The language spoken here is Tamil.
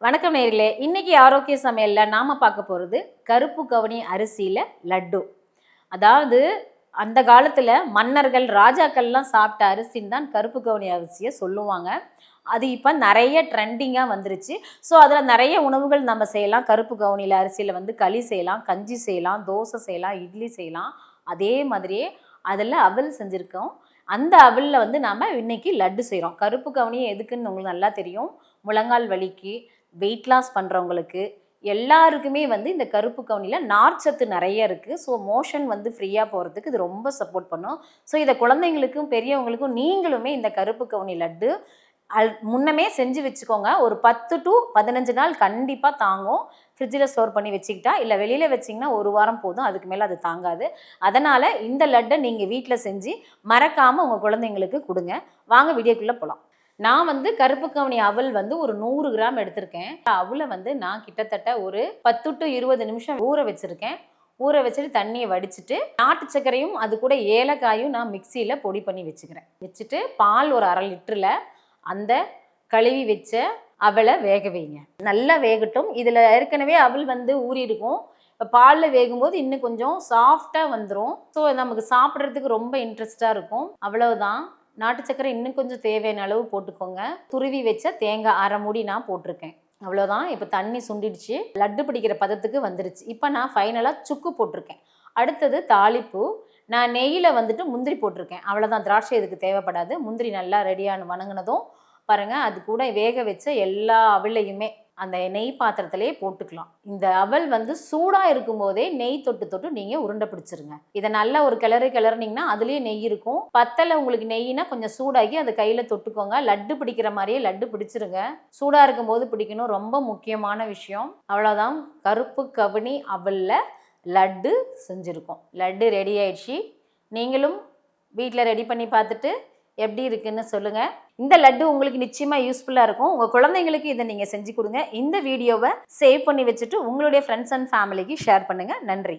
வணக்கம் நேயர்களே. இன்னைக்கு ஆரோக்கிய சமையல்ல நாம பார்க்க போறது கருப்பு கவுனி அரிசியில லட்டு. அதாவது அந்த காலத்துல மன்னர்கள், ராஜாக்கள்லாம் சாப்பிட்ட அரிசின்னு தான் கருப்பு கவுனி அரிசிய சொல்லுவாங்க. அது இப்ப நெறைய ட்ரெண்டிங்கா வந்துருச்சு. ஸோ அதுல நெறைய உணவுகள் நம்ம செய்யலாம். கருப்பு கவுனியில அரிசியில வந்து களி செய்யலாம், கஞ்சி செய்யலாம், தோசை செய்யலாம், இட்லி செய்யலாம். அதே மாதிரியே அதில அவல் செஞ்சிருக்கோம். அந்த அவல்ல வந்து நாம இன்னைக்கு லட்டு செய்றோம். கருப்பு கவுனி எதுக்குன்னு உங்களுக்கு நல்லா தெரியும். முழங்கால் வலிக்கு, வெயிட் லாஸ் பண்றவங்களுக்கு, எல்லாருக்குமே வந்து இந்த கருப்பு கவுனில நார்ச்சத்து நெறைய இருக்கு. ஸோ மோஷன் வந்து ஃப்ரீயா போறதுக்கு இது ரொம்ப சப்போர்ட் பண்ணும். ஸோ இத குழந்தைங்களுக்கும், பெரியவங்களுக்கும் நீங்களுமே இந்த கருப்பு கவுனி லட்டு முன்னமே செஞ்சு வச்சுக்கோங்க. ஒரு 10 டூ 15 நாள் கண்டிப்பா தாங்கும். ஃப்ரிட்ஜில ஸ்டோர் பண்ணி வச்சுக்கிட்டா, இல்ல வெளியில வச்சீங்கன்னா 1 வாரம் போதும். அதுக்கு மேல அது தாங்காது. அதனால இந்த லட்ட நீங்க வீட்ல செஞ்சு மறக்காம உங்க குழந்தைங்களுக்கு குடுங்க. வாங்க வீடியோக்குள்ள போலாம். நான் வந்து கருப்பு கவுனி அவல் வந்து ஒரு 100 கிராம் எடுத்திருக்கேன். அவல வந்து நான் கிட்டத்தட்ட ஒரு 10 டூ 20 நிமிஷம் ஊற வச்சிருக்கேன். ஊற வச்சுட்டு தண்ணிய வடிச்சுட்டு, நாட்டு சர்க்கரையும் அது கூட ஏலக்காயும் நான் மிக்ஸியில பொடி பண்ணி வச்சுக்கிறேன். வச்சுட்டு பால் ஒரு 1/2 லிட்டர்ல அந்த கழுவி வச்ச அவல வேக வைங்க. நல்லா வேகட்டும். இதில ஏற்கனவே அவல் வந்து ஊறியிருக்கும். இப்ப பால்ல வேகும்போது இன்னும் கொஞ்சம் சாஃப்ட்டா வந்துரும். ஸோ நமக்கு சாப்பிடுறதுக்கு ரொம்ப இன்ட்ரெஸ்ட்டா இருக்கும். அவ்வளவுதான். நாட்டு சர்க்கரை இன்னும் கொஞ்சம் தேவையான அளவு போட்டுக்கோங்க. துருவி வச்ச தேங்காய் 1/2 மூடி நான் போட்டிருக்கேன். அவ்வளோதான். இப்போ தண்ணி சுண்டிடுச்சு. லட்டு பிடிக்கிற பதத்துக்கு வந்துருச்சு. இப்போ நான் ஃபைனலா சுக்கு போட்டிருக்கேன். அடுத்தது தாளிப்பு. நான் நெய்யில வந்துட்டு முந்திரி போட்டிருக்கேன். அவ்வளோதான். திராட்சை இதுக்கு தேவைப்படாது. முந்திரி நல்லா ரெடியான வணங்குனதும் பாருங்க, அது கூட வேக வச்ச எல்லா அவலையுமே அந்த நெய் பாத்திரத்திலேயே போட்டுக்கலாம். இந்த அவல் வந்து சூடா இருக்கும்போதே நெய் தொட்டு தொட்டு நீங்க உருண்டை பிடிச்சிருங்க. இதை நல்லா ஒரு கிளறினீங்கன்னா அதுலயே நெய் இருக்கும். பத்தல உங்களுக்கு நெய்னா கொஞ்சம் சூடாகி அதை கையில தொட்டுக்கோங்க. லட்டு பிடிக்கிற மாதிரியே லட்டு பிடிச்சிருங்க. சூடா இருக்கும்போது பிடிக்கணும். ரொம்ப முக்கியமான விஷயம். அவ்வளோதான். கருப்பு கவுனி அவல்ல லட்டு செஞ்சுருக்கோம். லட்டு ரெடி ஆயிடுச்சு. நீங்களும் வீட்டில் ரெடி பண்ணி பார்த்துட்டு எப்படி இருக்குன்னு சொல்லுங்க. இந்த லட்டு உங்களுக்கு நிச்சயமா யூஸ்ஃபுல்லா இருக்கும். உங்க குழந்தைங்களுக்கு இதை நீங்க செஞ்சு கொடுங்க. இந்த வீடியோவை சேவ் பண்ணி வச்சுட்டு உங்களுடைய ஃப்ரெண்ட்ஸ் அண்ட் ஃபேமிலிக்கு ஷேர் பண்ணுங்க. நன்றி.